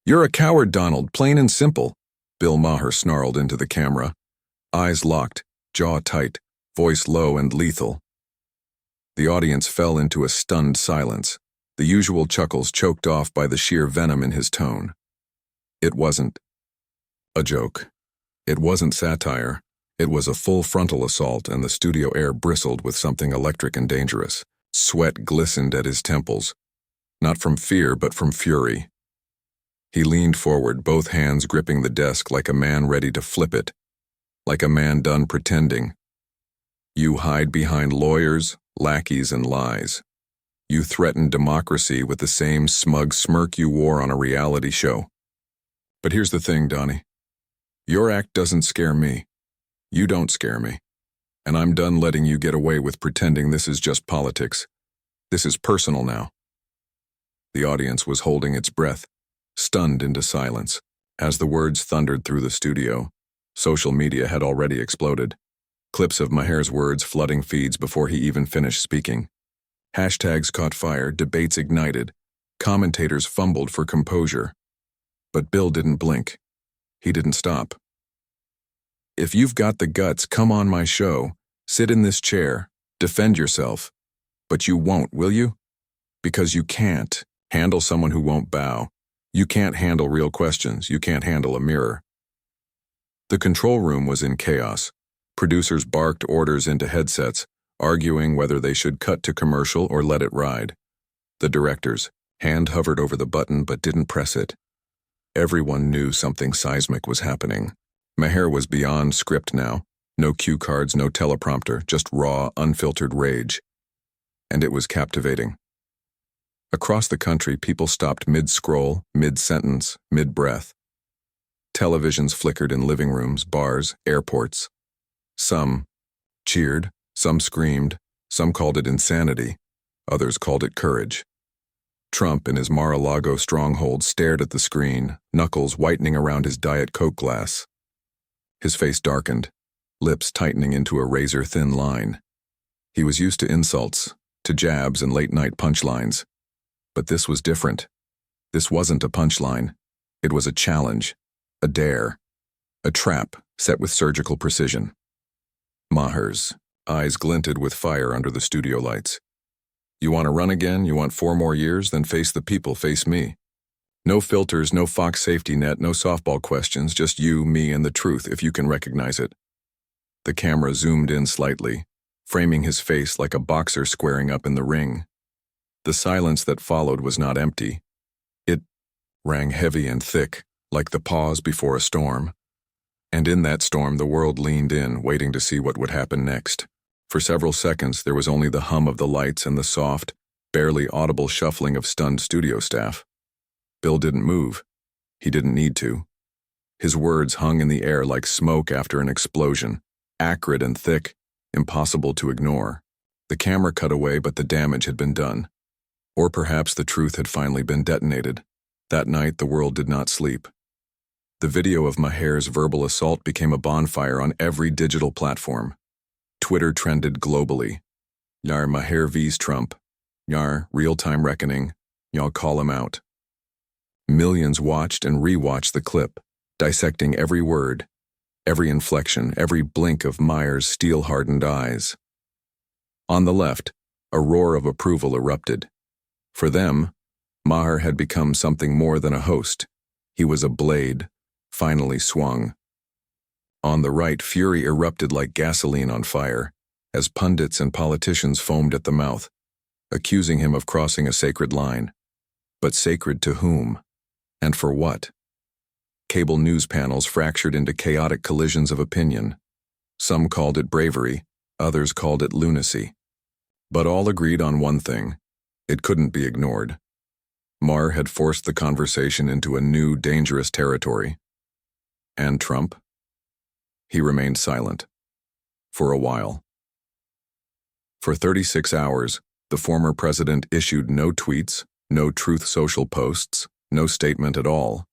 "You're a coward, Donald, plain and simple," Bill Maher snarled into the camera. Eyes locked, jaw tight, voice low and lethal. The audience fell into a stunned silence, the usual chuckles choked off by the sheer venom in his tone. It wasn't a joke. It wasn't satire. It was a full frontal assault, and the studio air bristled with something electric and dangerous. Sweat glistened at his temples, not from fear but from fury. He leaned forward, both hands gripping the desk like a man ready to flip it, like a man done pretending. You hide behind lawyers, lackeys, and lies. You threaten democracy with the same smug smirk you wore on a reality show. But here's the thing, Donnie. Your act doesn't scare me. You don't scare me. And I'm done letting you get away with pretending this is just politics. This is personal now. The audience was holding its breath, stunned into silence. As the words thundered through the studio, social media had already exploded. Clips of Maher's words flooding feeds before he even finished speaking. Hashtags caught fire, debates ignited, commentators fumbled for composure. But Bill didn't blink. He didn't stop. "If you've got the guts, come on my show, sit in this chair, defend yourself. But you won't, will you? Because you can't handle someone who won't bow. You can't handle real questions. You can't handle a mirror." The control room was in chaos. Producers barked orders into headsets, arguing whether they should cut to commercial or let it ride. The directors hand hovered over the button but didn't press it. Everyone knew something seismic was happening. Maher was beyond script now. No cue cards, no teleprompter, just raw, unfiltered rage. And it was captivating. Across the country, people stopped mid-scroll, mid-sentence, mid-breath. Televisions flickered in living rooms, bars, airports. Some cheered, some screamed, some called it insanity, others called it courage. Trump, in his Mar-a-Lago stronghold, stared at the screen, knuckles whitening around his Diet Coke glass. His face darkened, lips tightening into a razor-thin line. He was used to insults, to jabs and late-night punchlines. But this was different. This wasn't a punchline. It was a challenge, a dare, a trap set with surgical precision. Maher's eyes glinted with fire under the studio lights. "You want to run again? You want 4 more years? Then face the people, face me. No filters, no Fox safety net, no softball questions, just you, me, and the truth, if you can recognize it." The camera zoomed in slightly, framing his face like a boxer squaring up in the ring. The silence that followed was not empty. It rang heavy and thick, like the pause before a storm. And in that storm, the world leaned in, waiting to see what would happen next. For several seconds, there was only the hum of the lights and the soft, barely audible shuffling of stunned studio staff. Bill didn't move. He didn't need to. His words hung in the air like smoke after an explosion, acrid and thick, impossible to ignore. The camera cut away, but the damage had been done. Or perhaps the truth had finally been detonated. That night, the world did not sleep. The video of Maher's verbal assault became a bonfire on every digital platform. Twitter trended globally. "Yar Maher vs Trump. Yar real-time reckoning. Y'all call him out." Millions watched and re-watched the clip, dissecting every word, every inflection, every blink of Maher's steel-hardened eyes. On the left, a roar of approval erupted. For them, Maher had become something more than a host. He was a blade, finally swung. On the right, fury erupted like gasoline on fire, as pundits and politicians foamed at the mouth, accusing him of crossing a sacred line. But sacred to whom? And for what? Cable news panels fractured into chaotic collisions of opinion. Some called it bravery, others called it lunacy. But all agreed on one thing: it couldn't be ignored. Maher had forced the conversation into a new, dangerous territory. And Trump? He remained silent. For a while. For 36 hours, the former president issued no tweets, no Truth Social posts, no statement at all.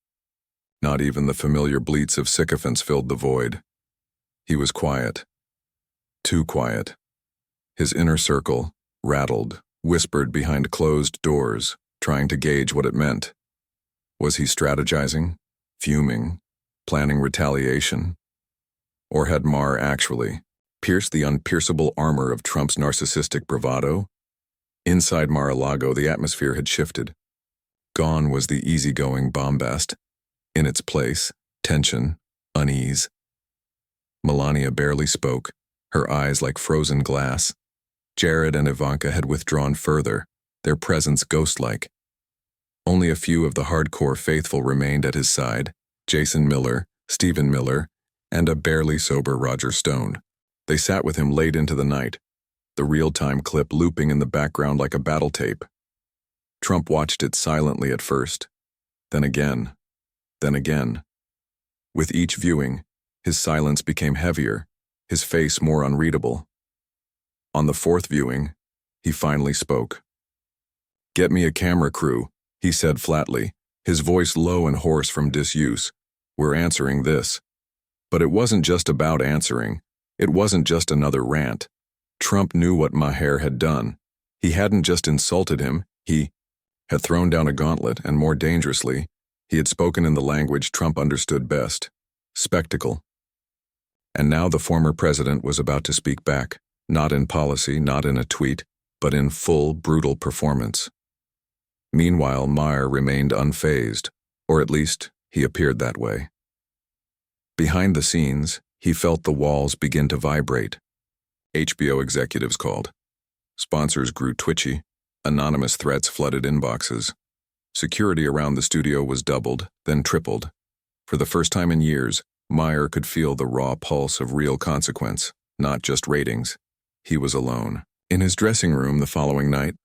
Not even the familiar bleats of sycophants filled the void. He was quiet. Too quiet. His inner circle, rattled, whispered behind closed doors, trying to gauge what it meant. Was he strategizing, fuming, planning retaliation? Or had Maher actually pierced the unpierceable armor of Trump's narcissistic bravado? Inside Mar-a-Lago, the atmosphere had shifted. Gone was the easygoing bombast. In its place, tension, unease. Melania barely spoke, her eyes like frozen glass. Jared and Ivanka had withdrawn further, their presence ghost-like. Only a few of the hardcore faithful remained at his side, Jason Miller, Stephen Miller, and a barely sober Roger Stone. They sat with him late into the night, the real-time clip looping in the background like a battle tape. Trump watched it silently at first, then again, then again. With each viewing, his silence became heavier, his face more unreadable. On the fourth viewing, he finally spoke. "Get me a camera crew," he said flatly, his voice low and hoarse from disuse. "We're answering this." But it wasn't just about answering. It wasn't just another rant. Trump knew what Maher had done. He hadn't just insulted him, he had thrown down a gauntlet, and more dangerously, he had spoken in the language Trump understood best: spectacle. And now the former president was about to speak back, not in policy, not in a tweet, but in full, brutal performance. Meanwhile, Maher remained unfazed, or at least he appeared that way. Behind the scenes, he felt the walls begin to vibrate. HBO executives called. Sponsors grew twitchy. Anonymous threats flooded inboxes. Security around the studio was doubled, then tripled. For the first time in years, Maher could feel the raw pulse of real consequence, not just ratings. He was alone. In his dressing room the following night,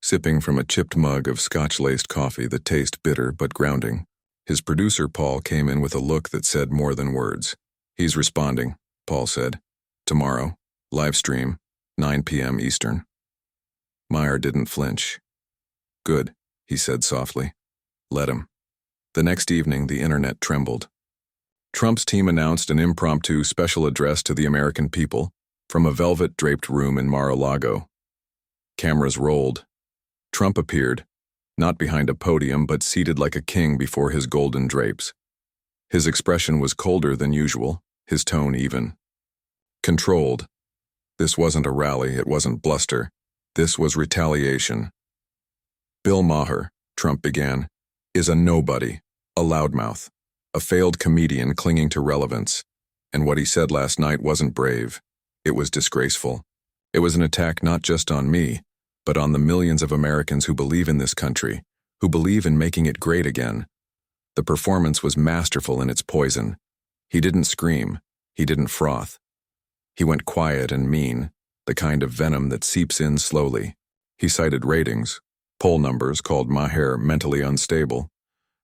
sipping from a chipped mug of scotch-laced coffee that tasted bitter but grounding, his producer Paul came in with a look that said more than words. "He's responding," Paul said. "Tomorrow, live stream, 9 p.m. Eastern." Maher didn't flinch. "Good," he said softly. "Let him." The next evening, the internet trembled. Trump's team announced an impromptu special address to the American people from a velvet-draped room in Mar-a-Lago. Cameras rolled. Trump appeared, not behind a podium but seated like a king before his golden drapes. His expression was colder than usual, his tone even. Controlled. This wasn't a rally, it wasn't bluster. This was retaliation. "Bill Maher," Trump began, "is a nobody, a loudmouth, a failed comedian clinging to relevance. And what he said last night wasn't brave. It was disgraceful. It was an attack not just on me, but on the millions of Americans who believe in this country, who believe in making it great again." The performance was masterful in its poison. He didn't scream. He didn't froth. He went quiet and mean, the kind of venom that seeps in slowly. He cited ratings, poll numbers, called Maher mentally unstable,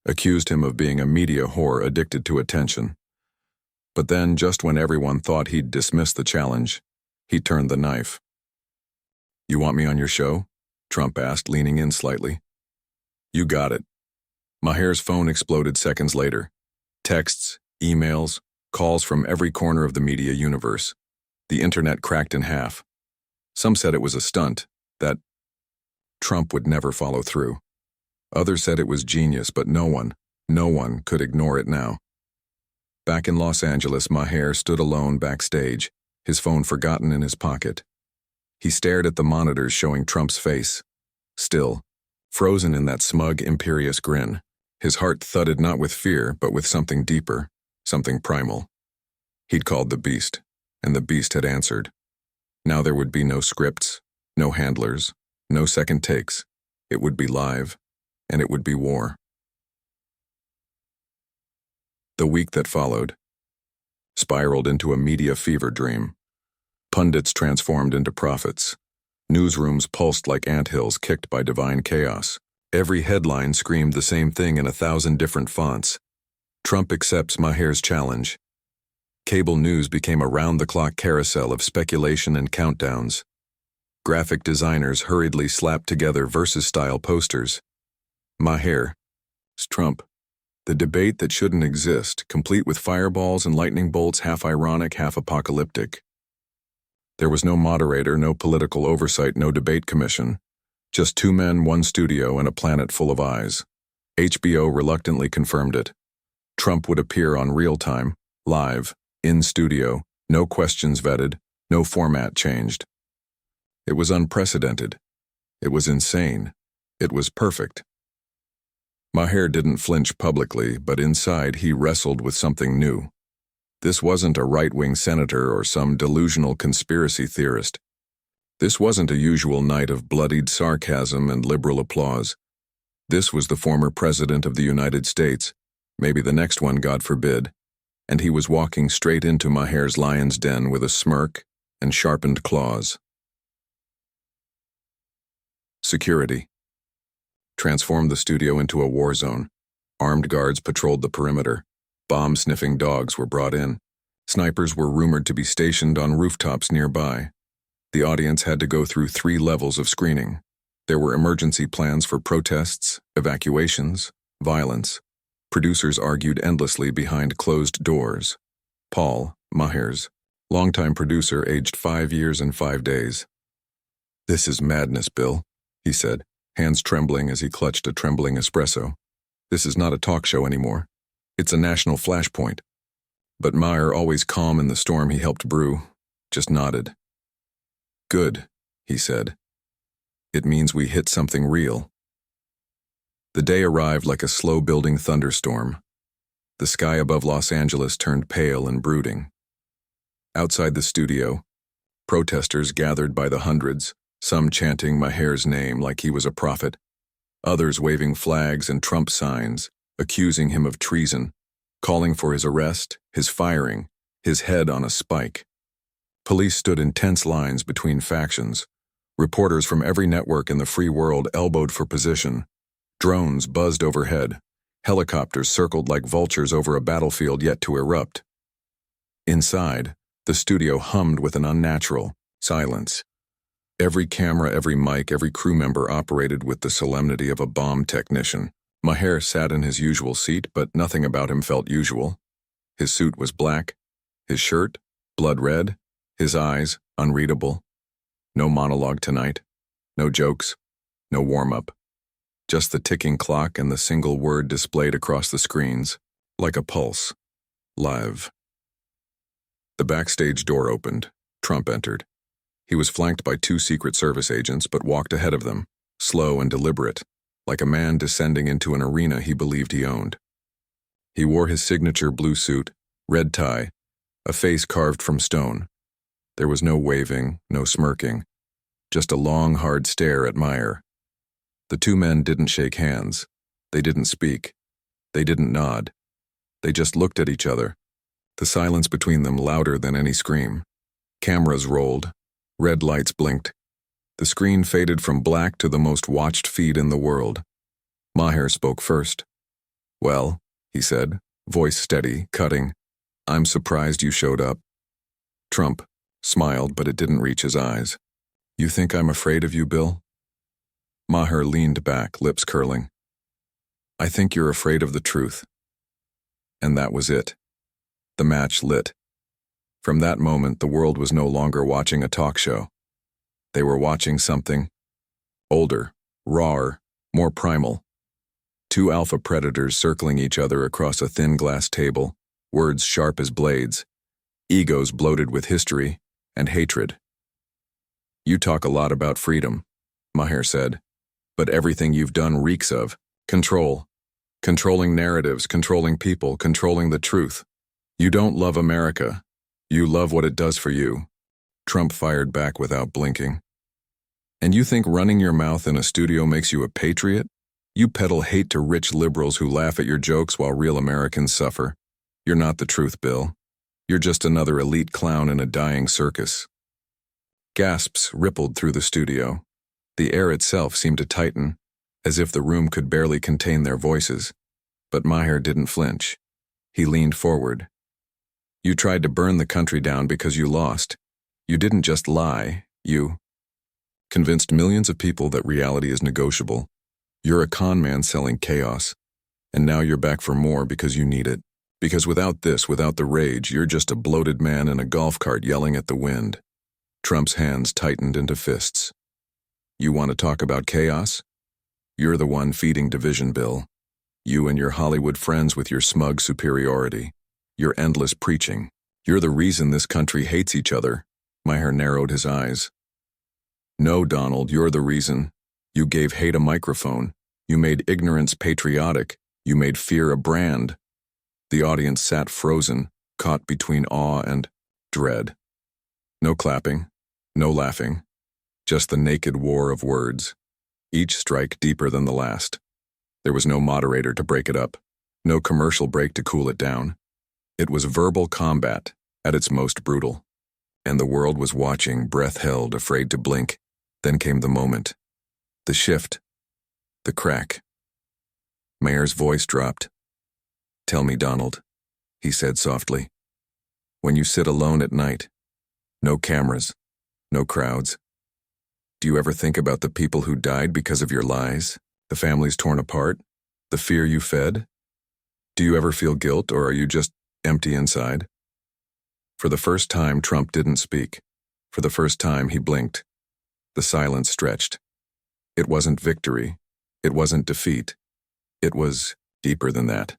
accused him of being a media whore addicted to attention. But then, just when everyone thought he'd dismissed the challenge, he turned the knife. "You want me on your show?" Trump asked, leaning in slightly. "You got it." Maher's phone exploded seconds later. Texts, emails, calls from every corner of the media universe. The internet cracked in half. Some said it was a stunt, that Trump would never follow through. Others said it was genius, but no one could ignore it now. Back in Los Angeles, Maher stood alone backstage, his phone forgotten in his pocket. He stared at the monitors showing Trump's face. Still, frozen in that smug, imperious grin. His heart thudded not with fear, but with something deeper, something primal. He'd called the beast, and the beast had answered. Now there would be no scripts, no handlers, no second takes. It would be live, and it would be war. The week that followed spiraled into a media fever dream. Pundits transformed into prophets. Newsrooms pulsed like anthills kicked by divine chaos. Every headline screamed the same thing in 1,000 different fonts. Trump accepts Maher's challenge. Cable news became a round-the-clock carousel of speculation and countdowns. Graphic designers hurriedly slapped together versus-style posters. Maher, Trump. The debate that shouldn't exist, complete with fireballs and lightning bolts, half ironic, half apocalyptic. There was no moderator, no political oversight, no debate commission. Just two men, one studio, and a planet full of eyes. HBO reluctantly confirmed it. Trump would appear on real time, live, in studio, no questions vetted, no format changed. It was unprecedented. It was insane. It was perfect. Maher didn't flinch publicly, but inside he wrestled with something new. This wasn't a right-wing senator or some delusional conspiracy theorist. This wasn't a usual night of bloodied sarcasm and liberal applause. This was the former president of the United States, maybe the next one, God forbid, and he was walking straight into Maher's lion's den with a smirk and sharpened claws. Security transformed the studio into a war zone. Armed guards patrolled the perimeter. Bomb-sniffing dogs were brought in. Snipers were rumored to be stationed on rooftops nearby. The audience had to go through 3 levels of screening. There were emergency plans for protests, evacuations, violence. Producers argued endlessly behind closed doors. Paul, Maher's longtime producer, aged 5 years and 5 days. "This is madness, Bill," he said, hands trembling as he clutched a trembling espresso. "This is not a talk show anymore. It's a national flashpoint." But Maher, always calm in the storm he helped brew, just nodded. "Good," he said. "It means we hit something real." The day arrived like a slow-building thunderstorm. The sky above Los Angeles turned pale and brooding. Outside the studio, protesters gathered by the hundreds, some chanting Maher's name like he was a prophet, others waving flags and Trump signs, accusing him of treason, calling for his arrest, his firing, his head on a spike. Police stood in tense lines between factions. Reporters from every network in the free world elbowed for position. Drones buzzed overhead. Helicopters circled like vultures over a battlefield yet to erupt. Inside, the studio hummed with an unnatural silence. Every camera, every mic, every crew member operated with the solemnity of a bomb technician. Maher sat in his usual seat, but nothing about him felt usual. His suit was black, his shirt blood red, his eyes unreadable. No monologue tonight, no jokes, no warm-up. Just the ticking clock and the single word displayed across the screens, like a pulse. Live. The backstage door opened. Trump entered. He was flanked by 2 Secret Service agents, but walked ahead of them, slow and deliberate, like a man descending into an arena he believed he owned. He wore his signature blue suit, red tie, a face carved from stone. There was no waving, no smirking, just a long, hard stare at Maher. The 2 men didn't shake hands. They didn't speak. They didn't nod. They just looked at each other, the silence between them louder than any scream. Cameras rolled. Red lights blinked. The screen faded from black to the most watched feed in the world. Maher spoke first. "Well," he said, voice steady, cutting, "I'm surprised you showed up." Trump smiled, but it didn't reach his eyes. "You think I'm afraid of you, Bill?" Maher leaned back, lips curling. "I think you're afraid of the truth." And that was it. The match lit. From that moment, the world was no longer watching a talk show. They were watching something older, rawer, more primal. 2 alpha predators circling each other across a thin glass table, words sharp as blades, egos bloated with history and hatred. "You talk a lot about freedom," Maher said, "but everything you've done reeks of control. Controlling narratives, controlling people, controlling the truth. You don't love America. You love what it does for you." Trump fired back without blinking. "And you think running your mouth in a studio makes you a patriot? You peddle hate to rich liberals who laugh at your jokes while real Americans suffer. You're not the truth, Bill. You're just another elite clown in a dying circus." Gasps rippled through the studio. The air itself seemed to tighten, as if the room could barely contain their voices. But Maher didn't flinch. He leaned forward. "You tried to burn the country down because you lost. You didn't just lie, you convinced millions of people that reality is negotiable. You're a con man selling chaos. And now you're back for more because you need it. Because without this, without the rage, you're just a bloated man in a golf cart yelling at the wind." Trump's hands tightened into fists. "You want to talk about chaos? You're the one feeding division, Bill. You and your Hollywood friends with your smug superiority. Your endless preaching. You're the reason this country hates each other. Maher narrowed his eyes. No, Donald, you're the reason. You gave hate a microphone. You made ignorance patriotic. You made fear a brand. The audience sat frozen, caught between awe and dread. No clapping, no laughing, just the naked war of words, each strike deeper than the last. There was no moderator to break it up, no commercial break to cool it down. It was verbal combat at its most brutal, and the world was watching, breath held, afraid to blink. Then came the moment, the shift, the crack. Maher's voice dropped. Tell me, Donald, he said softly, when you sit alone at night, no cameras, no crowds, do you ever think about the people who died because of your lies, the families torn apart, the fear you fed? Do you ever feel guilt, or are you just empty inside? For the first time, Trump didn't speak. For the first time, he blinked. The silence stretched. It wasn't victory. It wasn't defeat. It was deeper than that.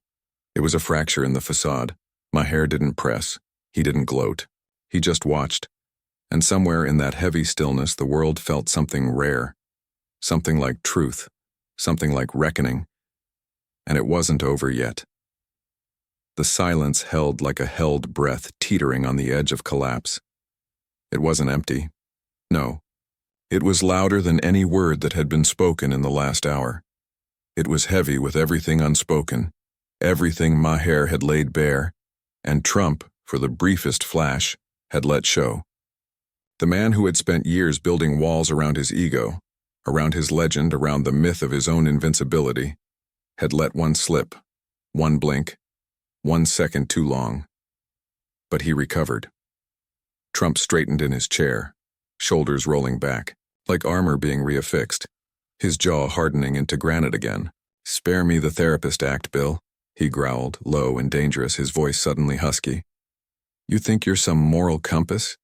It was a fracture in the facade. Maher didn't press. He didn't gloat. He just watched. And somewhere in that heavy stillness, the world felt something rare. Something like truth. Something like reckoning. And it wasn't over yet. The silence held like a held breath teetering on the edge of collapse. It wasn't empty. No. It was louder than any word that had been spoken in the last hour. It was heavy with everything unspoken, everything Maher had laid bare, and Trump, for the briefest flash, had let show. The man who had spent years building walls around his ego, around his legend, around the myth of his own invincibility, had let one slip, one blink, 1 second too long. But he recovered. Trump straightened in his chair, shoulders rolling back, like armor being reaffixed, his jaw hardening into granite again. Spare me the therapist act, Bill, he growled, low and dangerous, his voice suddenly husky. You think you're some moral compass?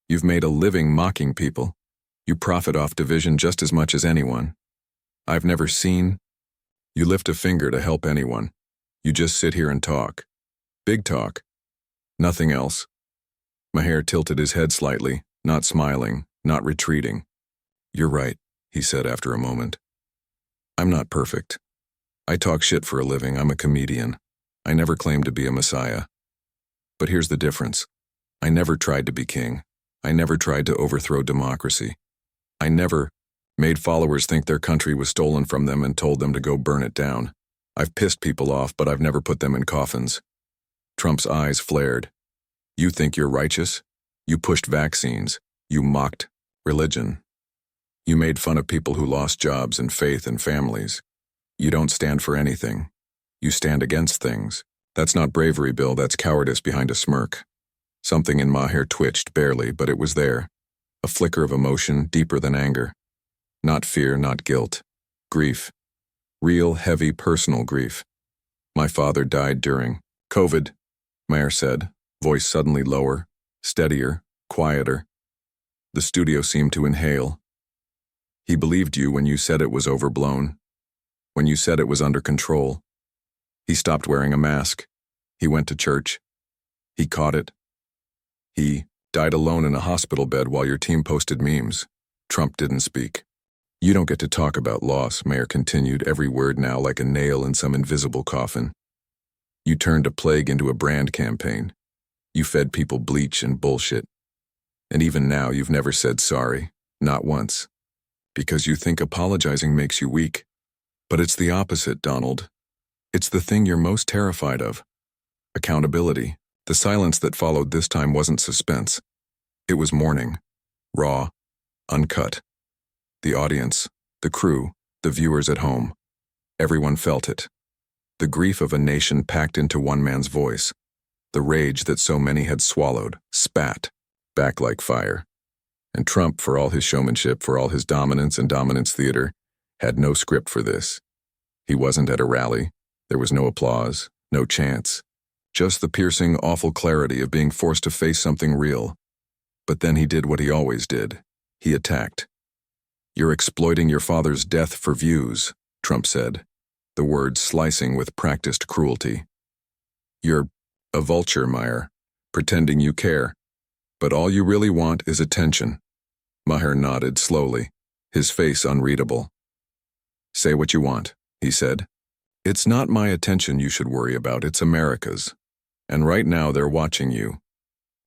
You've made a living mocking people. You profit off division just as much as anyone. I've never seen you lift a finger to help anyone. You just sit here and talk. Big talk. Nothing else. Maher tilted his head slightly, not smiling, not retreating. You're right, he said after a moment. I'm not perfect. I talk shit for a living. I'm a comedian. I never claimed to be a messiah. But here's the difference. I never tried to be king. I never tried to overthrow democracy. I never made followers think their country was stolen from them and told them to go burn it down. I've pissed people off, but I've never put them in coffins. Trump's eyes flared. You think you're righteous? You pushed vaccines. You mocked religion. You made fun of people who lost jobs and faith and families. You don't stand for anything. You stand against things. That's not bravery, Bill, that's cowardice behind a smirk. Something in Maher twitched, barely, but it was there. A flicker of emotion deeper than anger. Not fear, not guilt. Grief. Real, heavy, personal grief. My father died during COVID, Maher said, voice suddenly lower, steadier, quieter. The studio seemed to inhale. He believed you when you said it was overblown. When you said it was under control. He stopped wearing a mask. He went to church. He caught it. He died alone in a hospital bed while your team posted memes. Trump didn't speak. You don't get to talk about loss, Maher continued, every word now like a nail in some invisible coffin. You turned a plague into a brand campaign. You fed people bleach and bullshit. And even now you've never said sorry, not once. Because you think apologizing makes you weak. But it's the opposite, Donald. It's the thing you're most terrified of. Accountability. The silence that followed this time wasn't suspense. It was mourning. Raw. Uncut. The audience, the crew, the viewers at home. Everyone felt it. The grief of a nation packed into one man's voice. The rage that so many had swallowed, spat, back like fire. And Trump, for all his showmanship, for all his dominance and dominance theater, had no script for this. He wasn't at a rally. There was no applause, no chants. Just the piercing, awful clarity of being forced to face something real. But then he did what he always did. He attacked. You're exploiting your father's death for views, Trump said. the words slicing with practiced cruelty. "You're a vulture, Maher, pretending you care, but all you really want is attention." Maher nodded slowly, his face unreadable. "Say what you want," he said. "It's not my attention you should worry about, it's America's. And right now they're watching you.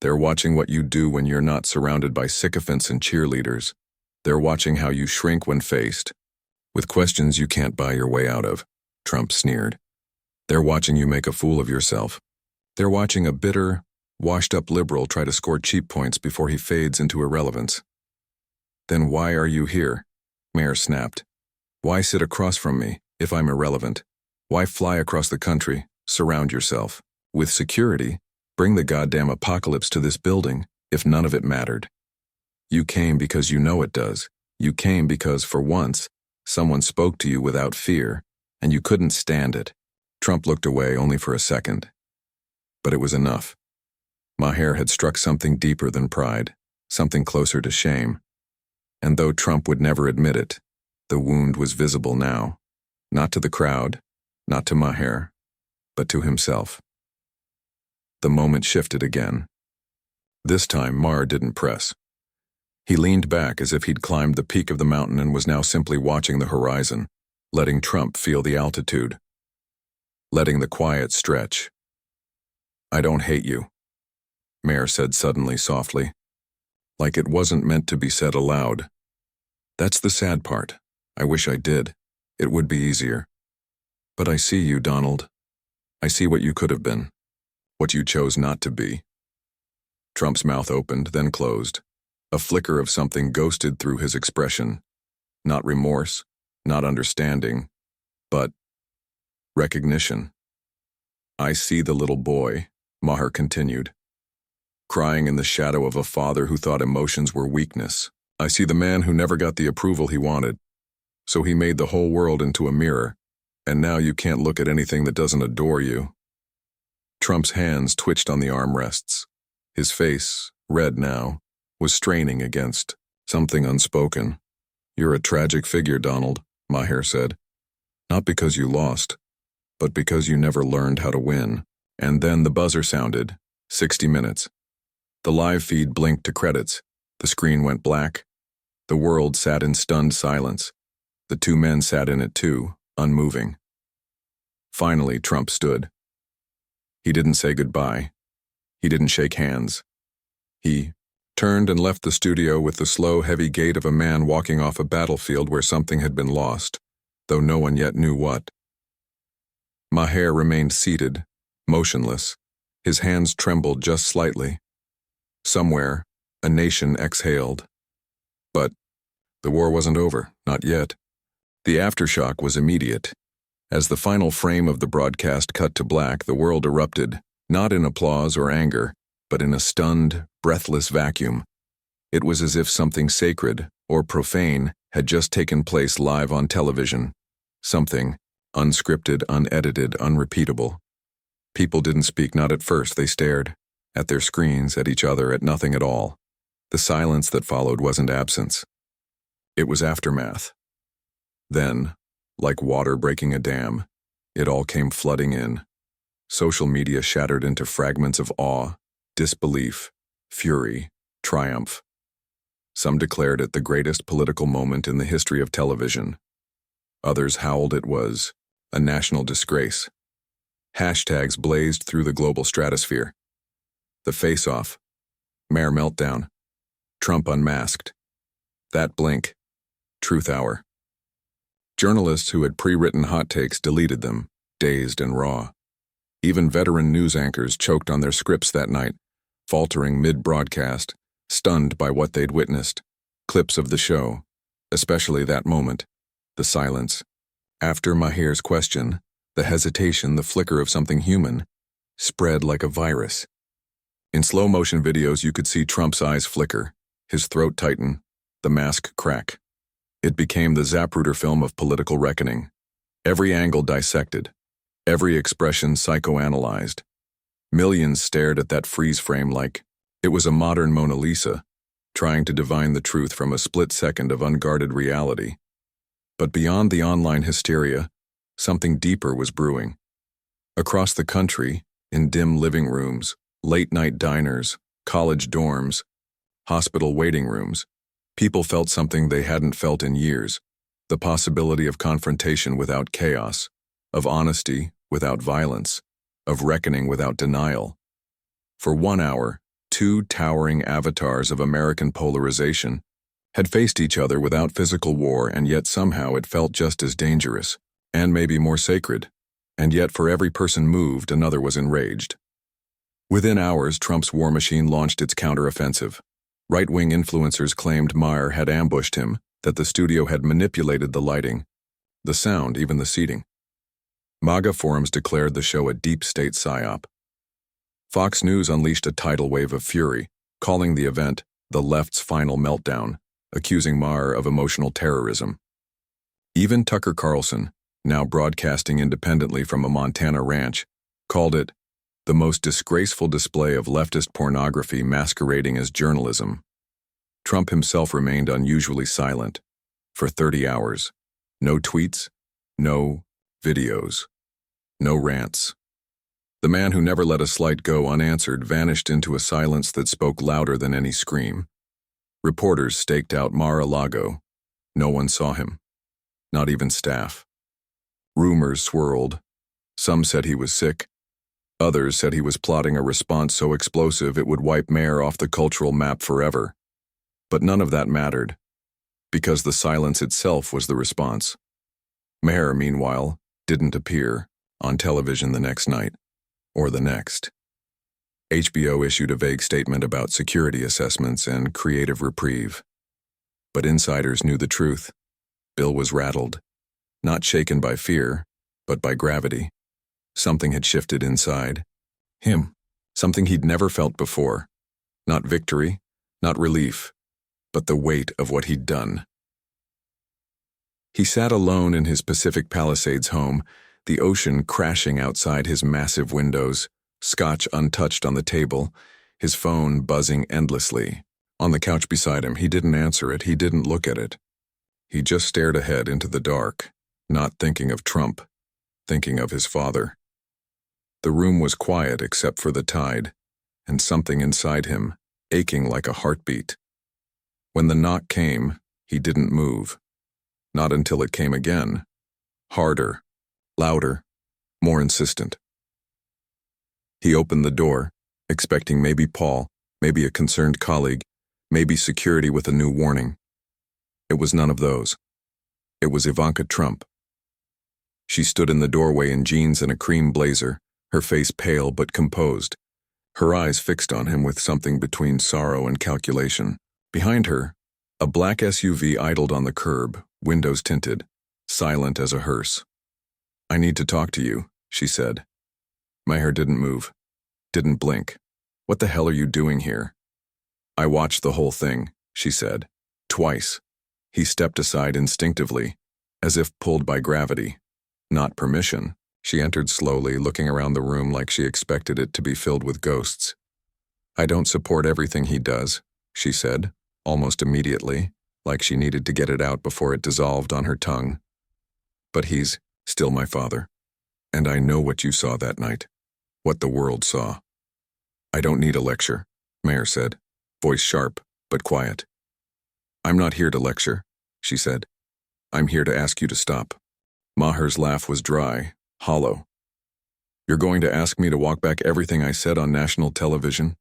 They're watching what you do when you're not surrounded by sycophants and cheerleaders. They're watching how you shrink when faced with questions you can't buy your way out of," Trump sneered. "They're watching you make a fool of yourself. They're watching a bitter, washed-up liberal try to score cheap points before he fades into irrelevance." "Then why are you here?" Maher snapped. "Why sit across from me if I'm irrelevant? Why fly across the country, surround yourself with security, bring the goddamn apocalypse to this building if none of it mattered? You came because you know it does. You came because, for once, someone spoke to you without fear, and you couldn't stand it." Trump looked away only for a second. But it was enough. Maher had struck something deeper than pride, something closer to shame. And though Trump would never admit it, the wound was visible now, not to the crowd, not to Maher, but to himself. The moment shifted again. This time, Maher didn't press. He leaned back as if he'd climbed the peak of the mountain and was now simply watching the horizon, letting Trump feel the altitude, letting the quiet stretch. "I don't hate you," Maher said suddenly softly, like it wasn't meant to be said aloud. "That's the sad part. I wish I did. It would be easier. But I see you, Donald. I see what you could have been, what you chose not to be." Trump's mouth opened, then closed. A flicker of something ghosted through his expression. Not remorse, not understanding, but recognition. "I see the little boy," Maher continued, "crying in the shadow of a father who thought emotions were weakness. I see the man who never got the approval he wanted, so he made the whole world into a mirror, and now you can't look at anything that doesn't adore you." Trump's hands twitched on the armrests. His face, red now, was straining against something unspoken. "You're a tragic figure, Donald," Maher said. "Not because you lost, but because you never learned how to win." And then the buzzer sounded. 60 minutes. The live feed blinked to credits. The screen went black. The world sat in stunned silence. The two men sat in it too, unmoving. Finally, Trump stood. He didn't say goodbye. He didn't shake hands. He turned and left the studio with the slow, heavy gait of a man walking off a battlefield where something had been lost, though no one yet knew what. Maher remained seated, motionless. His hands trembled just slightly. Somewhere, a nation exhaled. But the war wasn't over, not yet. The aftershock was immediate. As the final frame of the broadcast cut to black, the world erupted, not in applause or anger, but in a stunned, breathless vacuum. It was as if something sacred, or profane, had just taken place live on television. Something unscripted, unedited, unrepeatable. People didn't speak, not at first. They stared at their screens, at each other, at nothing at all. The silence that followed wasn't absence. It was aftermath. Then, like water breaking a dam, it all came flooding in. Social media shattered into fragments of awe, disbelief, fury, triumph. Some declared it the greatest political moment in the history of television. Others howled it was a national disgrace. Hashtags blazed through the global stratosphere. The face-off, Maher meltdown, Trump unmasked, that blink, truth hour. Journalists who had pre-written hot takes deleted them, dazed and raw. Even veteran news anchors choked on their scripts that night, faltering mid-broadcast, stunned by what they'd witnessed. Clips of the show, especially that moment, the silence. After Maher's question, the hesitation, the flicker of something human, spread like a virus. In slow-motion videos, you could see Trump's eyes flicker, his throat tighten, the mask crack. It became the Zapruder film of political reckoning. Every angle dissected, every expression psychoanalyzed. Millions stared at that freeze frame like it was a modern Mona Lisa, trying to divine the truth from a split second of unguarded reality. But beyond the online hysteria, Something deeper was brewing. Across the country, in dim living rooms, late-night diners, college dorms, hospital waiting rooms, people felt something they hadn't felt in years, the possibility of confrontation without chaos, of honesty without violence, of reckoning without denial. For 1 hour, two towering avatars of American polarization had faced each other without physical war, and yet somehow it felt just as dangerous, and maybe more sacred. And yet for every person moved, another was enraged. Within hours, Trump's war machine launched its counteroffensive. Right-wing influencers claimed Maher had ambushed him, that the studio had manipulated the lighting, the sound, even the seating. MAGA forums declared the show a deep state psyop. Fox News unleashed a tidal wave of fury, calling the event the left's final meltdown, accusing Maher of emotional terrorism. Even Tucker Carlson, now broadcasting independently from a Montana ranch, called it the most disgraceful display of leftist pornography masquerading as journalism. Trump himself remained unusually silent for 30 hours. No tweets, no videos, no rants. The man who never let a slight go unanswered vanished into a silence that spoke louder than any scream. Reporters staked out Mar-a-Lago. No one saw him, not even staff. Rumors swirled. Some said he was sick. Others said he was plotting a response so explosive it would wipe Maher off the cultural map forever. But none of that mattered, because the silence itself was the response. Maher, meanwhile, didn't appear on television the next night, or the next. HBO issued a vague statement about security assessments and creative reprieve. But insiders knew the truth. Bill was rattled, not shaken by fear, but by gravity. Something had shifted inside him, something he'd never felt before. Not victory, not relief, but the weight of what he'd done. He sat alone in his Pacific Palisades home, the ocean crashing outside his massive windows, scotch untouched on the table, his phone buzzing endlessly. On the couch beside him, he didn't answer it, he didn't look at it. He just stared ahead into the dark, not thinking of Trump, thinking of his father. The room was quiet except for the tide, and something inside him, aching like a heartbeat. When the knock came, he didn't move. Not until it came again. Harder, louder, more insistent. He opened the door, expecting maybe Paul, maybe a concerned colleague, maybe security with a new warning. It was none of those. It was Ivanka Trump. She stood in the doorway in jeans and a cream blazer, her face pale but composed, her eyes fixed on him with something between sorrow and calculation. Behind her, a black SUV idled on the curb, windows tinted, silent as a hearse. "I need to talk to you," she said. Maher didn't move, didn't blink. "What the hell are you doing here?" "I watched the whole thing," she said. "Twice." He stepped aside instinctively, as if pulled by gravity. Not permission. She entered slowly, looking around the room like she expected it to be filled with ghosts. "I don't support everything he does," she said, almost immediately, like she needed to get it out before it dissolved on her tongue. "But he's still my father. And I know what you saw that night. What the world saw." "I don't need a lecture," Maher said, voice sharp, but quiet. "I'm not here to lecture," she said. "I'm here to ask you to stop." Maher's laugh was dry, hollow. "You're going to ask me to walk back everything I said on national television?"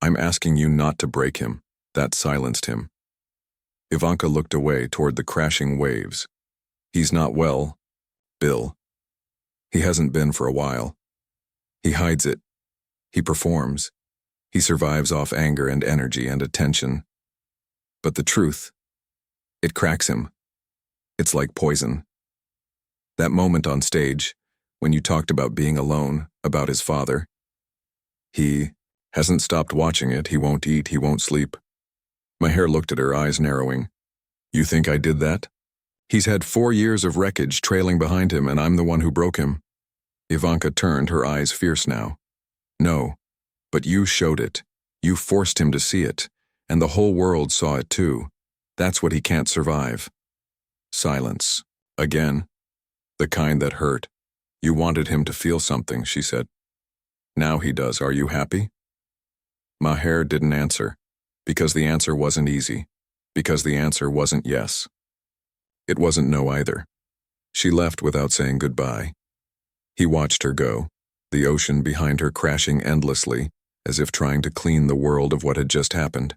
"I'm asking you not to break him." That silenced him. Ivanka looked away toward the crashing waves. "He's not well, Bill. He hasn't been for a while. He hides it. He performs. He survives off anger and energy and attention. But the truth, it cracks him. It's like poison. That moment on stage, when you talked about being alone, about his father. He hasn't stopped watching it. He won't eat. He won't sleep." Maher looked at her, eyes narrowing. "You think I did that? He's had 4 years of wreckage trailing behind him, and I'm the one who broke him." Ivanka turned, her eyes fierce now. "No, but you showed it. You forced him to see it, and the whole world saw it too. That's what he can't survive." Silence. Again. The kind that hurt. You wanted him to feel something, she said. Now he does. Are you happy? Maher didn't answer, because the answer wasn't easy, because the answer wasn't yes. It wasn't no either. She left without saying goodbye. He watched her go, the ocean behind her crashing endlessly, as if trying to clean the world of what had just happened.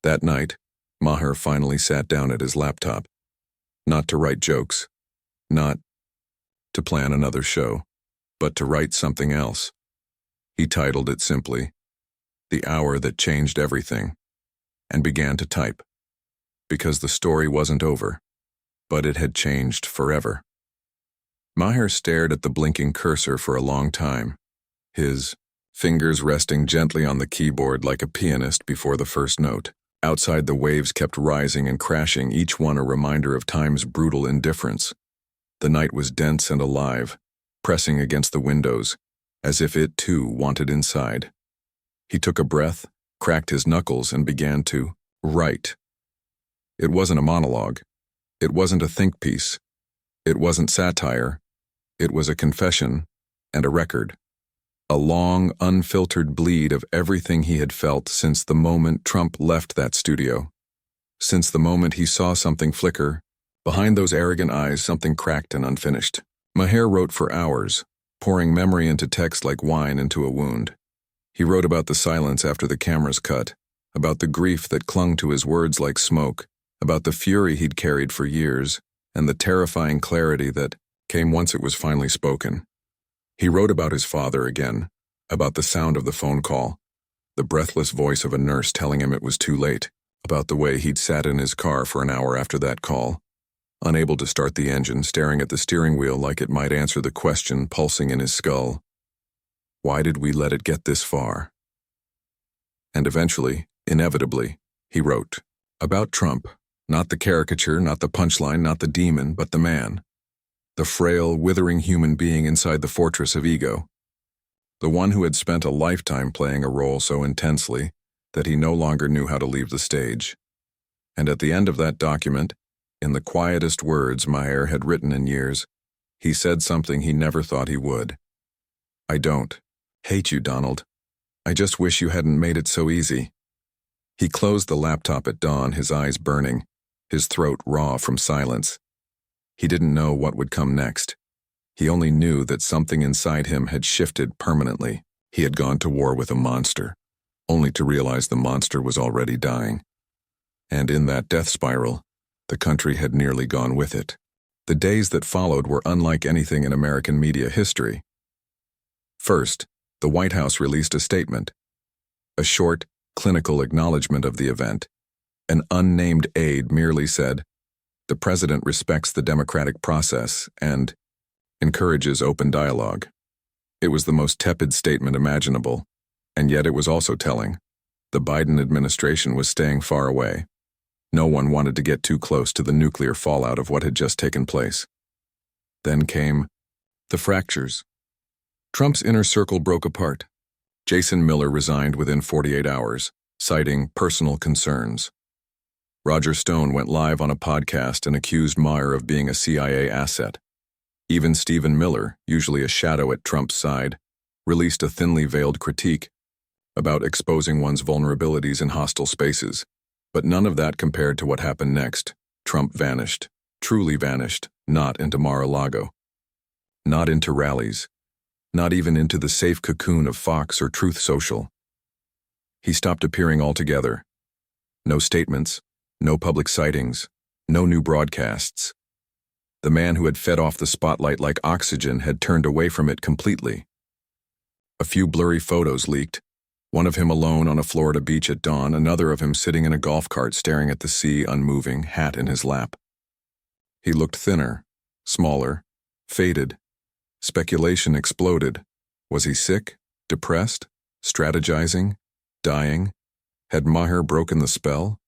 That night, Maher finally sat down at his laptop. Not to write jokes, not to plan another show, but to write something else. He titled it simply, "The Hour That Changed Everything," and began to type, because the story wasn't over, but it had changed forever. Maher stared at the blinking cursor for a long time, his fingers resting gently on the keyboard like a pianist before the first note. Outside, the waves kept rising and crashing, each one a reminder of time's brutal indifference. The night was dense and alive, pressing against the windows, as if it too wanted inside. He took a breath, cracked his knuckles, and began to write. It wasn't a monologue. It wasn't a think piece. It wasn't satire. It was a confession and a record. A long, unfiltered bleed of everything he had felt since the moment Trump left that studio. Since the moment he saw something flicker, behind those arrogant eyes something cracked and unfinished. Maher wrote for hours, pouring memory into text like wine into a wound. He wrote about the silence after the cameras cut, about the grief that clung to his words like smoke, about the fury he'd carried for years, and the terrifying clarity that came once it was finally spoken. He wrote about his father again, about the sound of the phone call, the breathless voice of a nurse telling him it was too late, about the way he'd sat in his car for an hour after that call, unable to start the engine, staring at the steering wheel like it might answer the question pulsing in his skull. Why did we let it get this far? And eventually, inevitably, he wrote about Trump, not the caricature, not the punchline, not the demon, but the man. The frail, withering human being inside the fortress of ego. The one who had spent a lifetime playing a role so intensely that he no longer knew how to leave the stage. And at the end of that document, in the quietest words Maher had written in years, he said something he never thought he would. I don't hate you, Donald. I just wish you hadn't made it so easy. He closed the laptop at dawn, his eyes burning, his throat raw from silence. He didn't know what would come next. He only knew that something inside him had shifted permanently. He had gone to war with a monster, only to realize the monster was already dying. And in that death spiral, the country had nearly gone with it. The days that followed were unlike anything in American media history. First, the White House released a statement, a short, clinical acknowledgement of the event. An unnamed aide merely said, "The president respects the democratic process and encourages open dialogue." It was the most tepid statement imaginable, and yet it was also telling. The Biden administration was staying far away. No one wanted to get too close to the nuclear fallout of what had just taken place. Then came the fractures. Trump's inner circle broke apart. Jason Miller resigned within 48 hours, citing personal concerns. Roger Stone went live on a podcast and accused Maher of being a CIA asset. Even Stephen Miller, usually a shadow at Trump's side, released a thinly veiled critique about exposing one's vulnerabilities in hostile spaces. But none of that compared to what happened next. Trump vanished, truly vanished, not into Mar-a-Lago, not into rallies, not even into the safe cocoon of Fox or Truth Social. He stopped appearing altogether. No statements, no public sightings, no new broadcasts. The man who had fed off the spotlight like oxygen had turned away from it completely. A few blurry photos leaked, one of him alone on a Florida beach at dawn, another of him sitting in a golf cart staring at the sea, unmoving, hat in his lap. He looked thinner, smaller, faded. Speculation exploded. Was he sick, depressed, strategizing, dying? Had Maher broken the spell?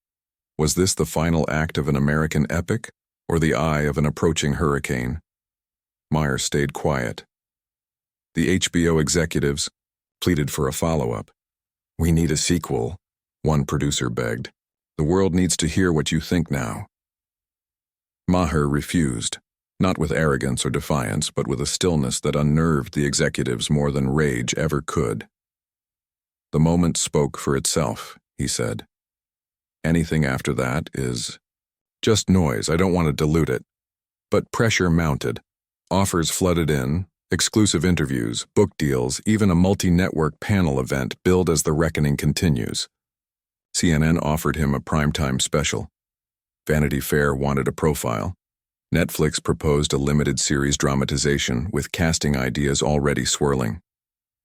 Was this the final act of an American epic, or the eye of an approaching hurricane? Maher stayed quiet. The HBO executives pleaded for a follow-up. "We need a sequel," one producer begged. "The world needs to hear what you think now." Maher refused. Not with arrogance or defiance, but with a stillness that unnerved the executives more than rage ever could. "The moment spoke for itself," he said. "Anything after that is just noise. I don't want to dilute it." But pressure mounted. Offers flooded in, exclusive interviews, book deals, even a multi-network panel event billed as the reckoning continues. CNN offered him a primetime special. Vanity Fair wanted a profile. Netflix proposed a limited series dramatization with casting ideas already swirling.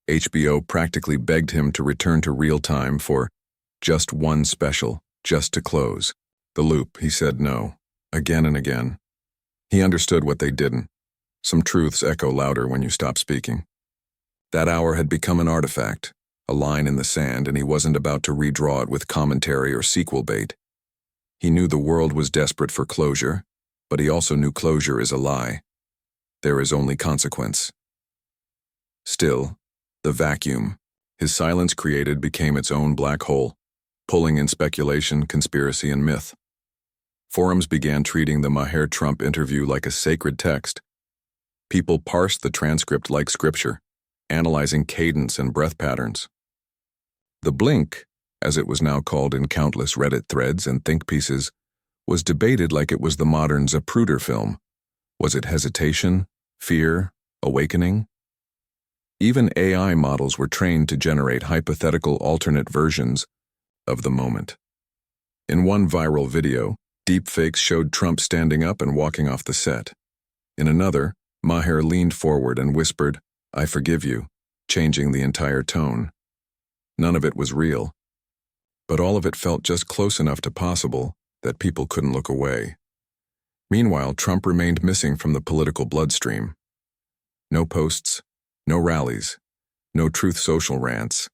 HBO practically begged him to return to real time for just one special, just to close the loop. He said no, again and again. He understood what they didn't. Some truths echo louder when you stop speaking. That hour had become an artifact, a line in the sand, and he wasn't about to redraw it with commentary or sequel bait. He knew the world was desperate for closure, but he also knew closure is a lie. There is only consequence. Still, the vacuum his silence created became its own black hole, pulling in speculation, conspiracy, and myth. Forums began treating the Maher Trump interview like a sacred text. People parsed the transcript like scripture, analyzing cadence and breath patterns. The blink, as it was now called in countless Reddit threads and think pieces, was debated like it was the modern Zapruder film. Was it hesitation, fear, awakening? Even AI models were trained to generate hypothetical alternate versions of the moment. In one viral video, deepfakes showed Trump standing up and walking off the set. In another, Maher leaned forward and whispered, "I forgive you," changing the entire tone. None of it was real, but all of it felt just close enough to possible that people couldn't look away. Meanwhile, Trump remained missing from the political bloodstream. No posts, no rallies, no Truth Social rants.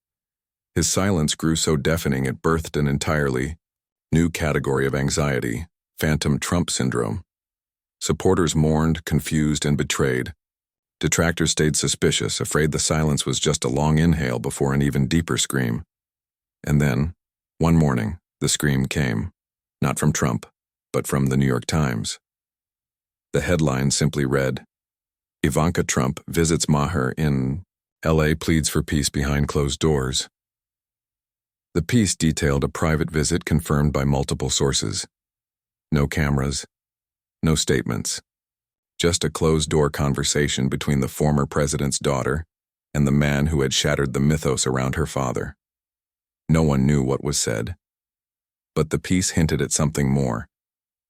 His silence grew so deafening it birthed an entirely new category of anxiety, phantom Trump syndrome. Supporters mourned, confused, and betrayed. Detractors stayed suspicious, afraid the silence was just a long inhale before an even deeper scream. And then, one morning, the scream came. Not from Trump, but from the New York Times. The headline simply read, "Ivanka Trump visits Maher in LA, pleads for peace behind closed doors." The piece detailed a private visit confirmed by multiple sources. No cameras, no statements, just a closed-door conversation between the former president's daughter and the man who had shattered the mythos around her father. No one knew what was said. But the piece hinted at something more.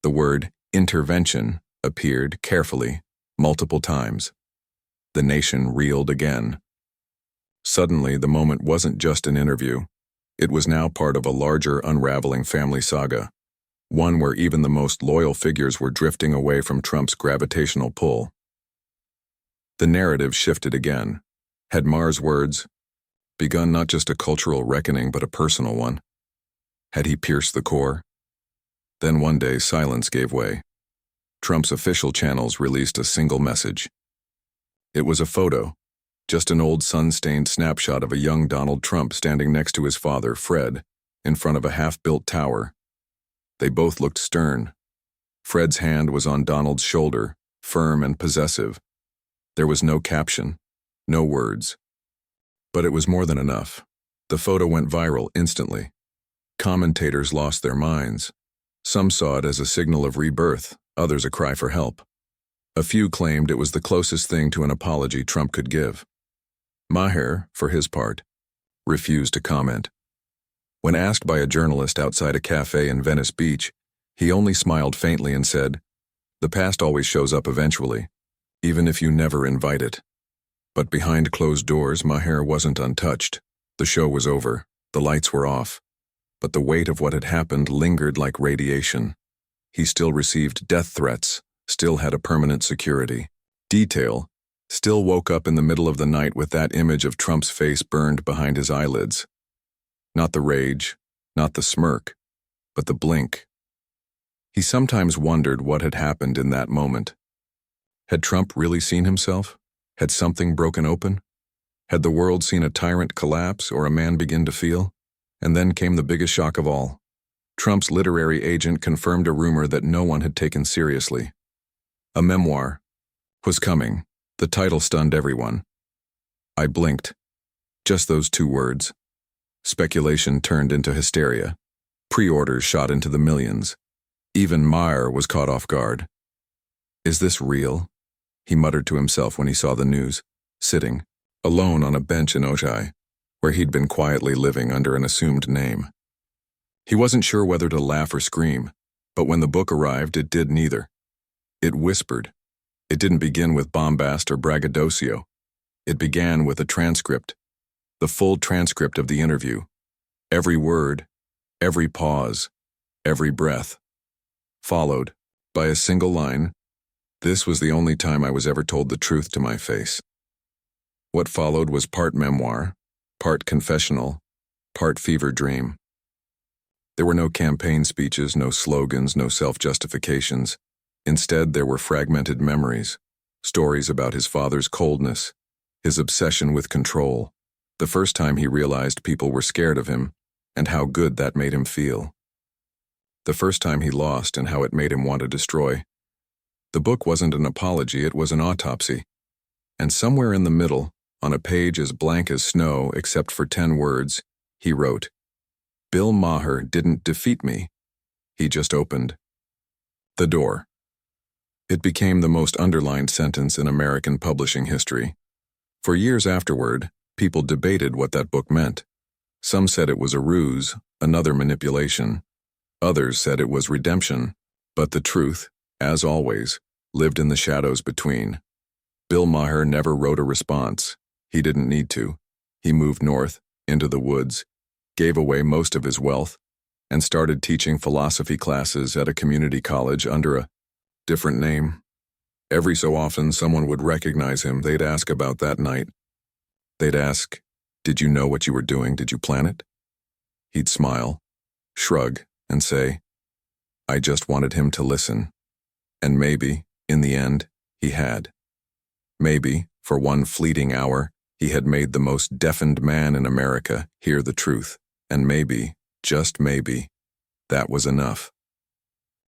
The word intervention appeared carefully, multiple times. The nation reeled again. Suddenly, the moment wasn't just an interview. It was now part of a larger, unraveling family saga, one where even the most loyal figures were drifting away from Trump's gravitational pull. The narrative shifted again. Had Maher's words begun not just a cultural reckoning but a personal one? Had he pierced the core? Then one day, silence gave way. Trump's official channels released a single message. It was a photo, just an old sun-stained snapshot of a young Donald Trump standing next to his father, Fred, in front of a half-built tower. They both looked stern. Fred's hand was on Donald's shoulder, firm and possessive. There was no caption, no words. But it was more than enough. The photo went viral instantly. Commentators lost their minds. Some saw it as a signal of rebirth, others a cry for help. A few claimed it was the closest thing to an apology Trump could give. Maher, for his part, refused to comment. When asked by a journalist outside a cafe in Venice Beach, he only smiled faintly and said, "The past always shows up eventually, even if you never invite it." But behind closed doors, Maher wasn't untouched. The show was over, the lights were off. But the weight of what had happened lingered like radiation. He still received death threats, still had a permanent security detail, still woke up in the middle of the night with that image of Trump's face burned behind his eyelids. Not the rage, not the smirk, but the blink. He sometimes wondered what had happened in that moment. Had Trump really seen himself? Had something broken open? Had the world seen a tyrant collapse or a man begin to feel? And then came the biggest shock of all. Trump's literary agent confirmed a rumor that no one had taken seriously. A memoir was coming. The title stunned everyone. I blinked. Just those 2 words. Speculation turned into hysteria. Pre-orders shot into the millions. Even Maher was caught off guard. Is this real? He muttered to himself when he saw the news, sitting, alone on a bench in Ojai, where he'd been quietly living under an assumed name. He wasn't sure whether to laugh or scream, but when the book arrived, it did neither. It whispered. It didn't begin with bombast or braggadocio. It began with a transcript, the full transcript of the interview. Every word, every pause, every breath. Followed by a single line, "This was the only time I was ever told the truth to my face." What followed was part memoir, part confessional, part fever dream. There were no campaign speeches, no slogans, no self-justifications. Instead, there were fragmented memories, stories about his father's coldness, his obsession with control, the first time he realized people were scared of him, and how good that made him feel. The first time he lost and how it made him want to destroy. The book wasn't an apology, it was an autopsy. And somewhere in the middle, on a page as blank as snow except for 10 words, he wrote, "Bill Maher didn't defeat me. He just opened the door." It became the most underlined sentence in American publishing history. For years afterward, people debated what that book meant. Some said it was a ruse, another manipulation. Others said it was redemption, but the truth, as always, lived in the shadows between. Bill Maher never wrote a response. He didn't need to. He moved north, into the woods, gave away most of his wealth, and started teaching philosophy classes at a community college under a different name. Every so often, someone would recognize him. They'd ask about that night. They'd ask, "Did you know what you were doing? Did you plan it?" He'd smile, shrug, and say, "I just wanted him to listen." And maybe, in the end, he had. Maybe, for one fleeting hour, he had made the most deafened man in America hear the truth. And maybe, just maybe, that was enough.